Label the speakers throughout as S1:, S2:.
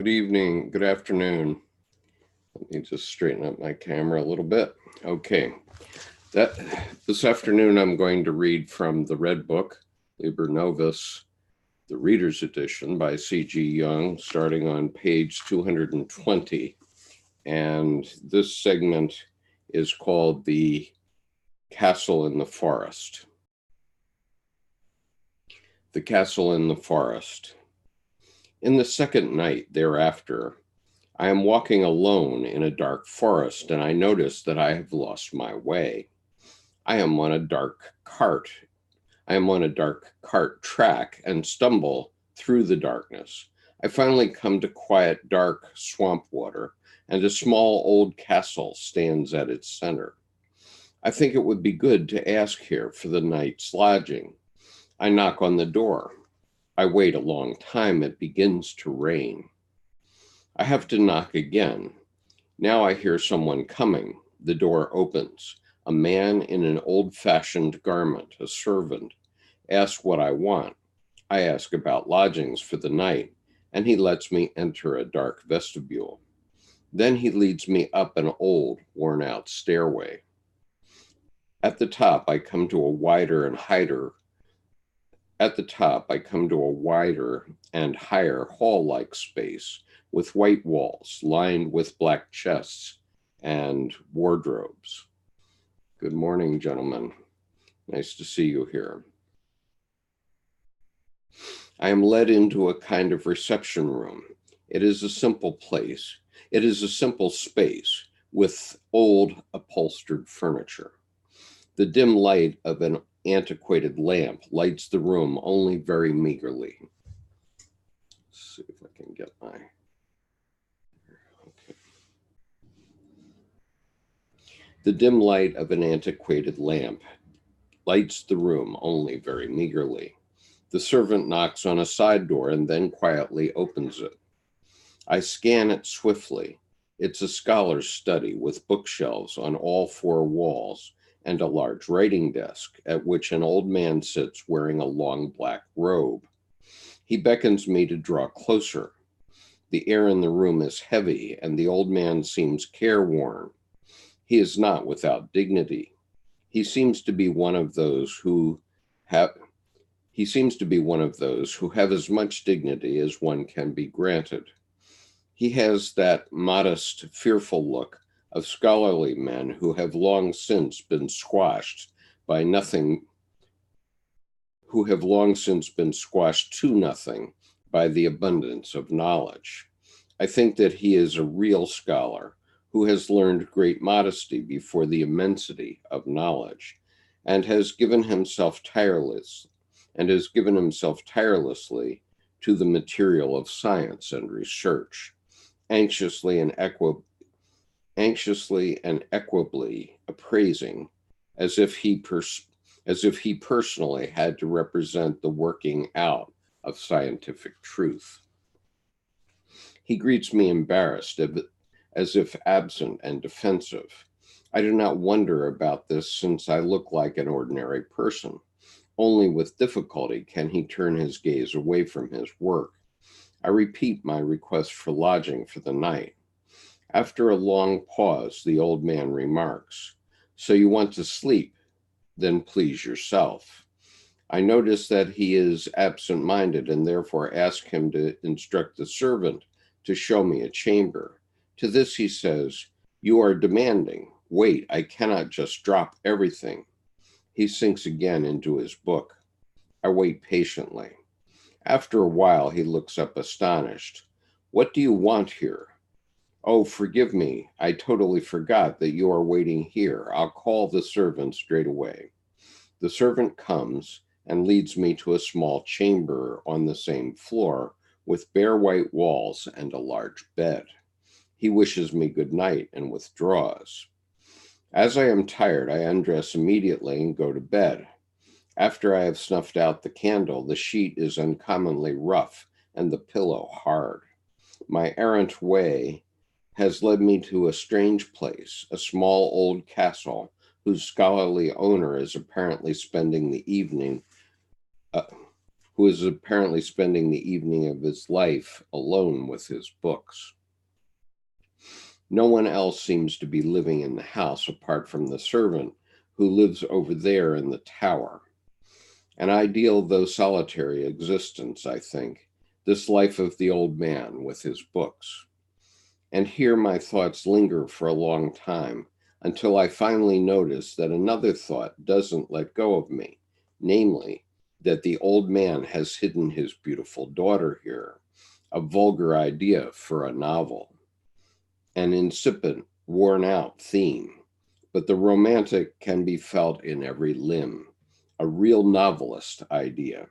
S1: Good evening, good afternoon. Let me just straighten up my camera a little bit. Okay, this afternoon I'm going to read from the Red Book, Liber Novus, the Reader's Edition by C.G. Jung, starting on page 220. And this segment is called The Castle in the Forest. The Castle in the Forest. In the second night thereafter, I am walking alone in a dark forest, and I notice that I have lost my way. I am on a dark cart track and stumble through the darkness. I finally come to quiet, dark swamp water, and a small old castle stands at its center. I think it would be good to ask here for the night's lodging. I knock on the door. I wait a long time. It begins to rain. I have to knock again. Now I hear someone coming. The door opens. A man in an old-fashioned garment, a servant, asks what I want. I ask about lodgings for the night, and he lets me enter a dark vestibule. Then he leads me up an old, worn-out stairway. At the top, I come to a wider and higher hall-like space with white walls lined with black chests and wardrobes. Good morning, gentlemen. Nice to see you here. I am led into a kind of reception room. It is a simple space with old upholstered furniture. The dim light of an antiquated lamp lights the room only very meagerly. Let's see if I can get my... Okay. The dim light of an antiquated lamp lights the room only very meagerly. The servant knocks on a side door and then quietly opens it. I scan it swiftly. It's a scholar's study with bookshelves on all four walls and a large writing desk at which an old man sits wearing a long black robe. He beckons me to draw closer. The air in the room is heavy, and the old man seems careworn. He is not without dignity. He seems to be one of those who have as much dignity as one can be granted. He has that modest, fearful look of scholarly men who have long since been squashed to nothing by the abundance of knowledge. I think that he is a real scholar who has learned great modesty before the immensity of knowledge, and has given himself tirelessly to the material of science and research, anxiously and equably appraising, as if he personally had to represent the working out of scientific truth. He greets me embarrassed, as if absent and defensive. I do not wonder about this, since I look like an ordinary person. Only with difficulty can he turn his gaze away from his work. I repeat my request for lodging for the night. After a long pause, the old man remarks, "So you want to sleep? Then please yourself." I notice that he is absent-minded, and therefore ask him to instruct the servant to show me a chamber. To this he says, "You are demanding. Wait, I cannot just drop everything." He sinks again into his book. I wait patiently. After a while, he looks up astonished. "What do you want here?" "Oh, forgive me. I totally forgot that you are waiting here. I'll call the servant straight away." The servant comes and leads me to a small chamber on the same floor with bare white walls and a large bed. He wishes me good night and withdraws. As I am tired, I undress immediately and go to bed. After I have snuffed out the candle, the sheet is uncommonly rough and the pillow hard. My errant way has led me to a strange place, a small old castle whose scholarly owner is apparently spending the evening who is apparently spending the evening of his life alone with his books. No one else seems to be living in the house apart from the servant who lives over there in the tower. An ideal, though solitary, existence, I think, this life of the old man with his books. And here my thoughts linger for a long time, until I finally notice that another thought doesn't let go of me, namely, that the old man has hidden his beautiful daughter here, a vulgar idea for a novel, an insipid, worn-out theme, but the romantic can be felt in every limb, a real novelist idea,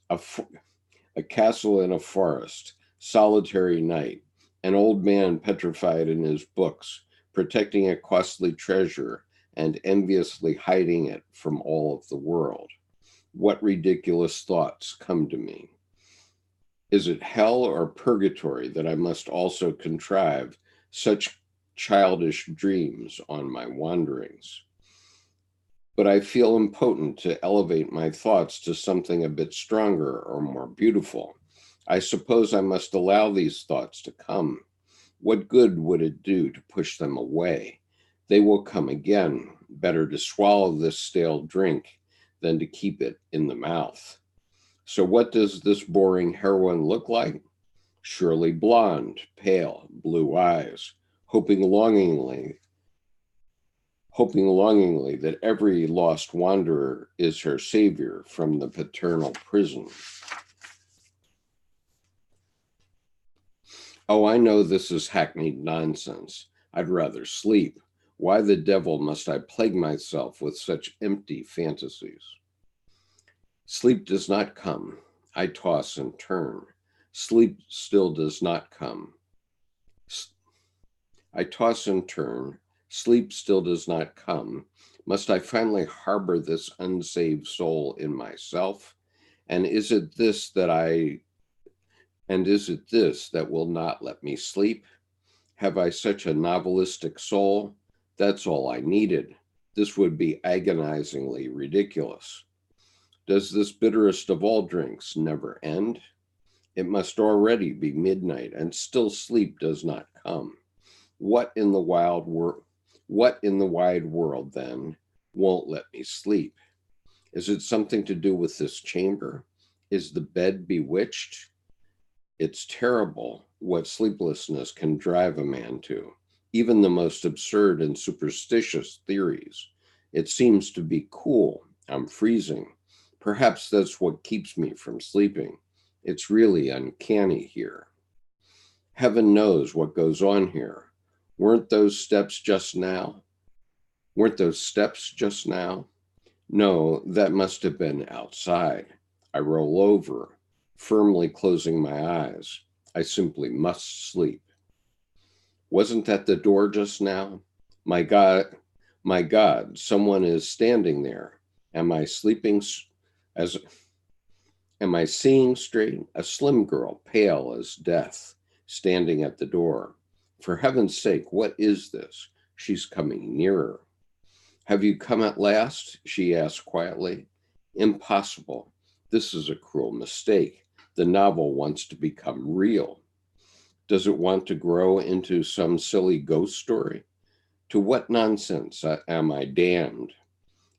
S1: a castle in a forest, solitary night, an old man petrified in his books, protecting a costly treasure and enviously hiding it from all of the world. What ridiculous thoughts come to me? Is it hell or purgatory that I must also contrive such childish dreams on my wanderings? But I feel impotent to elevate my thoughts to something a bit stronger or more beautiful. I suppose I must allow these thoughts to come. What good would it do to push them away? They will come again. Better to swallow this stale drink than to keep it in the mouth. So what does this boring heroine look like? Surely blonde, pale, blue eyes, hoping longingly that every lost wanderer is her savior from the paternal prison. Oh, I know this is hackneyed nonsense. I'd rather sleep. Why the devil must I plague myself with such empty fantasies? Sleep does not come. I toss and turn. Sleep still does not come. I toss and turn. Sleep still does not come. Must I finally harbor this unsaved soul in myself? And is it this that will not let me sleep? Have I such a novelistic soul? That's all I needed. This would be agonizingly ridiculous. Does this bitterest of all drinks never end? It must already be midnight, and still sleep does not come. What in the wide world, then, won't let me sleep? Is it something to do with this chamber? Is the bed bewitched? It's terrible what sleeplessness can drive a man to, even the most absurd and superstitious theories. It seems to be cool. I'm freezing. Perhaps that's what keeps me from sleeping. It's really uncanny here. Heaven knows what goes on here. Weren't those steps just now? No, that must have been outside. I roll over, firmly closing my eyes. I simply must sleep. Wasn't that the door just now? My God, someone is standing there. Am I seeing straight? A slim girl, pale as death, standing at the door. For heaven's sake, what is this? She's coming nearer. Have you come at last? She asked quietly. Impossible. This is a cruel mistake. The novel wants to become real. Does it want to grow into some silly ghost story? To what nonsense am I damned?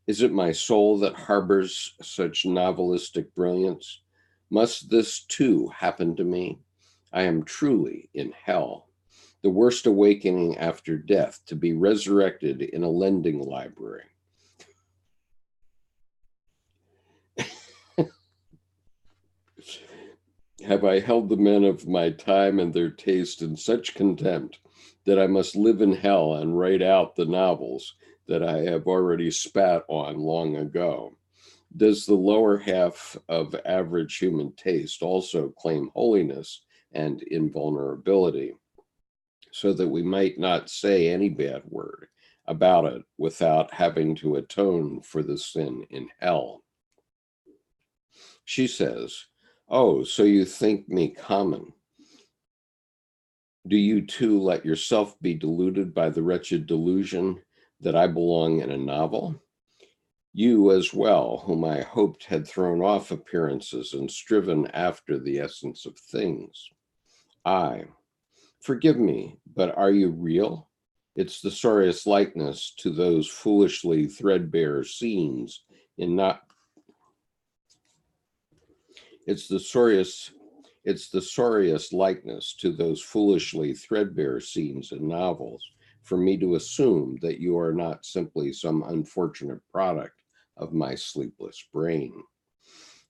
S1: Is it my soul that harbors such novelistic brilliance? Must this too happen to me? I am truly in hell, the worst awakening after death, to be resurrected in a lending library. Have I held the men of my time and their taste in such contempt that I must live in hell and write out the novels that I have already spat on long ago? Does the lower half of average human taste also claim holiness and invulnerability, so that we might not say any bad word about it without having to atone for the sin in hell? She says, "Oh, so you think me common? Do you too let yourself be deluded by the wretched delusion that I belong in a novel? You as well, whom I hoped had thrown off appearances and striven after the essence of things. I, forgive me, but are you real? It's the sorriest likeness to those foolishly threadbare scenes in not it's the sorriest it's the sorriest likeness to those foolishly threadbare scenes in novels for me to assume that you are not simply some unfortunate product of my sleepless brain.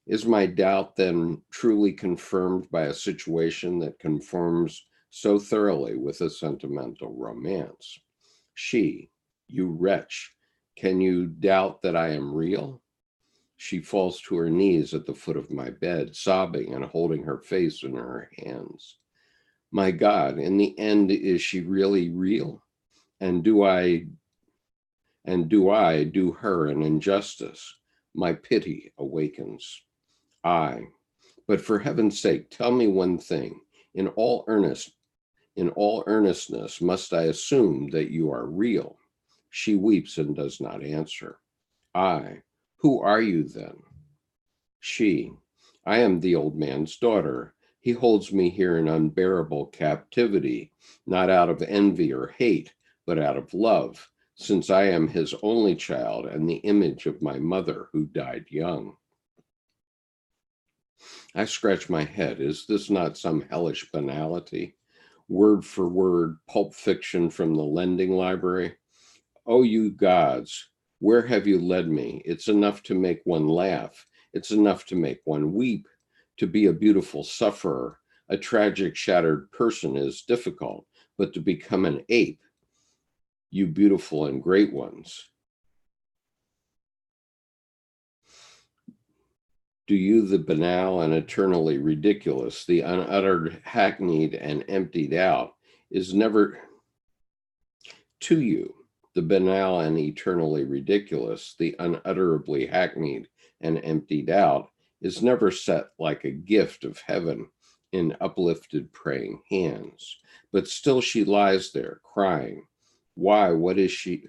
S1: Is my doubt then truly confirmed by a situation that conforms so thoroughly with a sentimental romance? She, you wretch, can you doubt that I am real? She falls to her knees at the foot of my bed, sobbing and holding her face in her hands. My God, in the end, is she really real? And do I do her an injustice? My pity awakens. I, but for heaven's sake, tell me one thing. In all earnestness, must I assume that you are real? She weeps and does not answer. I, who are you then? She, I am the old man's daughter. He holds me here in unbearable captivity, not out of envy or hate, but out of love, since I am his only child and the image of my mother who died young. I scratch my head. Is this not some hellish banality? Word for word, pulp fiction from the lending library? Oh, you gods, where have you led me? It's enough to make one laugh. It's enough to make one weep. To be a beautiful sufferer, a tragic, shattered person is difficult, but to become an ape, you beautiful and great ones, do you, the banal and eternally ridiculous, the unuttered, hackneyed, and emptied out, is never to you, the banal and eternally ridiculous, the unutterably hackneyed and emptied out, is never set like a gift of heaven in uplifted praying hands. But still she lies there crying. Why, what is she?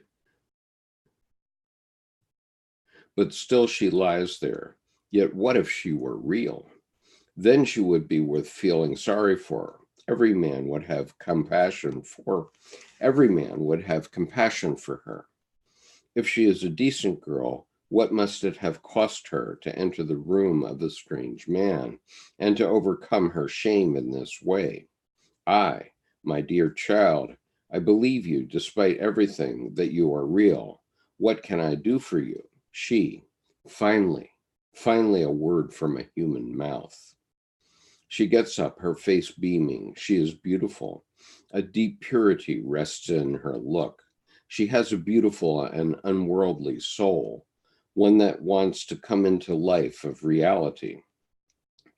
S1: But still she lies there. Yet what if she were real? Then she would be worth feeling sorry for. Every man would have compassion for. Every man would have compassion for her. If she is a decent girl, what must it have cost her to enter the room of a strange man and to overcome her shame in this way? I, my dear child, I believe you despite everything that you are real. What can I do for you? She, finally, finally a word from a human mouth. She gets up, her face beaming. She is beautiful. A deep purity rests in her look. She has a beautiful and unworldly soul, one that wants to come into life of reality,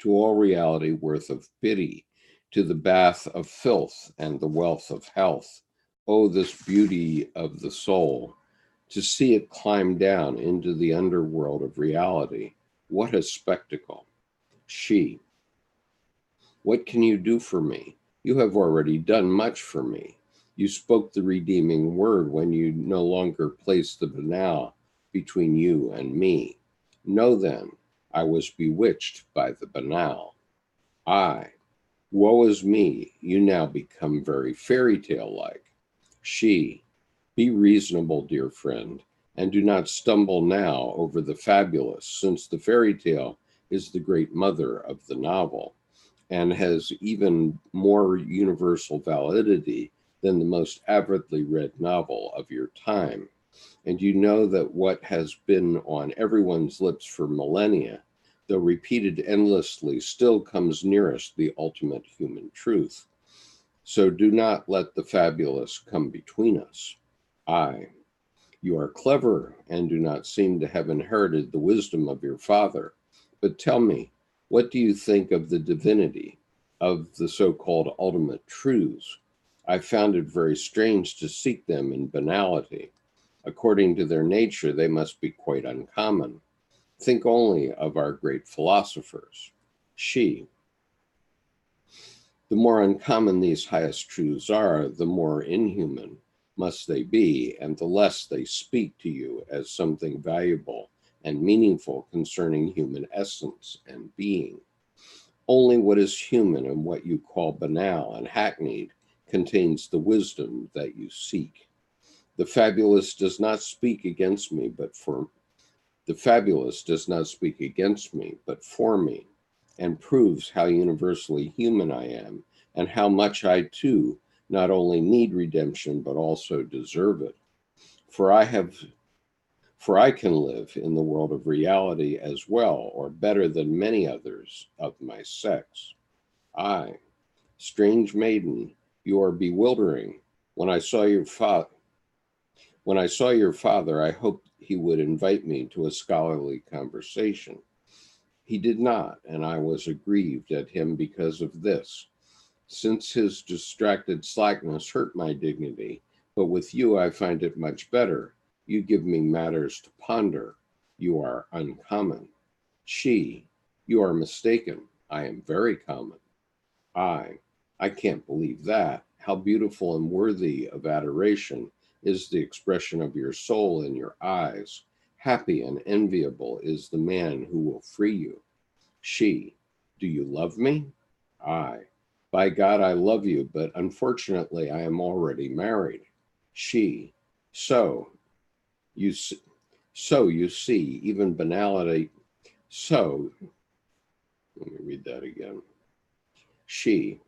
S1: to all reality worth of pity, to the bath of filth and the wealth of health. Oh, this beauty of the soul, to see it climb down into the underworld of reality. What a spectacle. She, what can you do for me? You have already done much for me. You spoke the redeeming word when you no longer placed the banal between you and me. Know then, I was bewitched by the banal. I, woe is me, you now become very fairy tale like. She, be reasonable, dear friend, and do not stumble now over the fabulous, since the fairy tale is the great mother of the novel and has even more universal validity than the most avidly read novel of your time. And you know that what has been on everyone's lips for millennia, though repeated endlessly, still comes nearest the ultimate human truth. So do not let the fabulous come between us. I, you are clever and do not seem to have inherited the wisdom of your father. But tell me, what do you think of the divinity of the so-called ultimate truths? I found it very strange to seek them in banality. According to their nature, they must be quite uncommon. Think only of our great philosophers. She, the more uncommon these highest truths are, the more inhuman must they be, and the less they speak to you as something valuable and meaningful concerning human essence and being. Only what is human and what you call banal and hackneyed contains the wisdom that you seek. The fabulous does not speak against me, but for the fabulous does not speak against me, but for me, and proves how universally human I am, and how much I too not only need redemption, but also deserve it. For I have for I can live in the world of reality as well, or better than many others of my sex. I, strange maiden, you are bewildering. When I saw your father, I hoped he would invite me to a scholarly conversation. He did not, and I was aggrieved at him because of this, since his distracted slackness hurt my dignity. But with you, I find it much better. You give me matters to ponder. You are uncommon. She, you are mistaken. I am very common. I can't believe that. How beautiful and worthy of adoration is the expression of your soul in your eyes. Happy and enviable is the man who will free you. She, do you love me? I, by God, I love you, but unfortunately, I am already married. She, so you, so you see, even banality. So, let me read that again. She,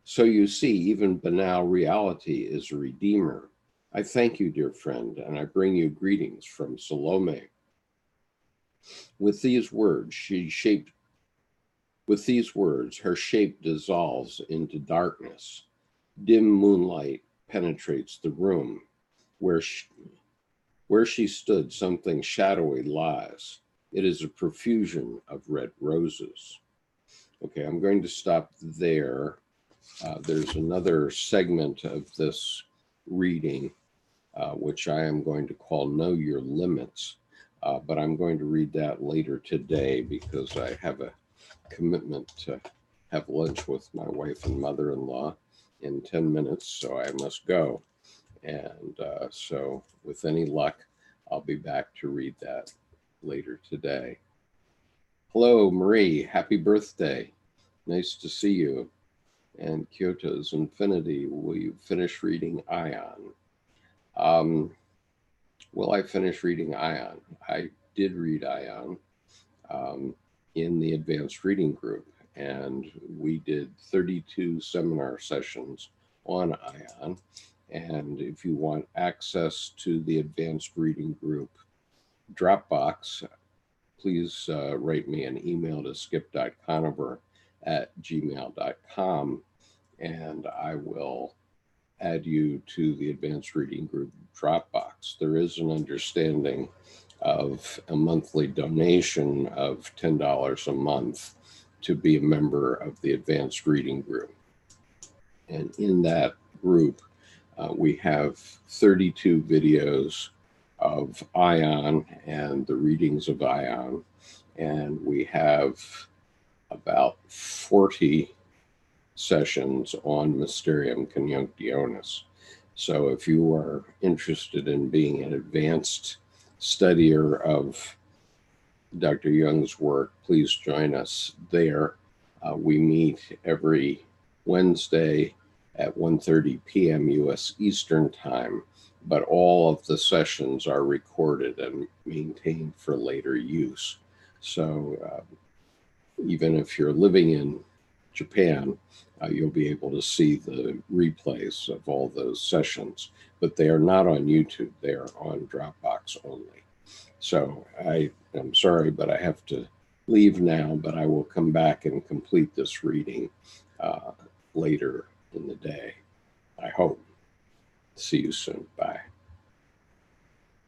S1: so you see, even banal reality is a redeemer. I thank you, dear friend, and I bring you greetings from Salome. With these words, her shape dissolves into darkness. Dim moonlight penetrates the room. Where she stood, something shadowy lies. It is a profusion of red roses. Okay, I'm going to stop there. There's another segment of this reading, which I am going to call Know Your Limits, but I'm going to read that later today because I have a commitment to have lunch with my wife and mother-in-law in 10 minutes, so I must go. And so with any luck, I'll be back to read that later today. Hello, Marie. Happy birthday. Nice to see you. And Kyoto's Infinity, will you finish reading Ion? Will I finish reading Ion? I did read Ion in the advanced reading group, and we did 32 seminar sessions on Ion. And if you want access to the advanced reading group Dropbox, please write me an email to skip.conover@gmail.com, and I will add you to the advanced reading group Dropbox. There is an understanding of a monthly donation of $10 a month to be a member of the advanced reading group. And in that group, we have 32 videos of Ion and the readings of Ion, and we have about 40 sessions on Mysterium Conjunctionis. So if you are interested in being an advanced studier of Dr. Jung's work, please join us there. We meet every Wednesday at 1:30 p.m. U.S. Eastern Time, but all of the sessions are recorded and maintained for later use. So even if you're living in Japan, you'll be able to see the replays of all those sessions, but they are not on YouTube. They are on Dropbox only. So I am sorry, but I have to leave now, but I will come back and complete this reading later in the day, I hope. See you soon. Bye.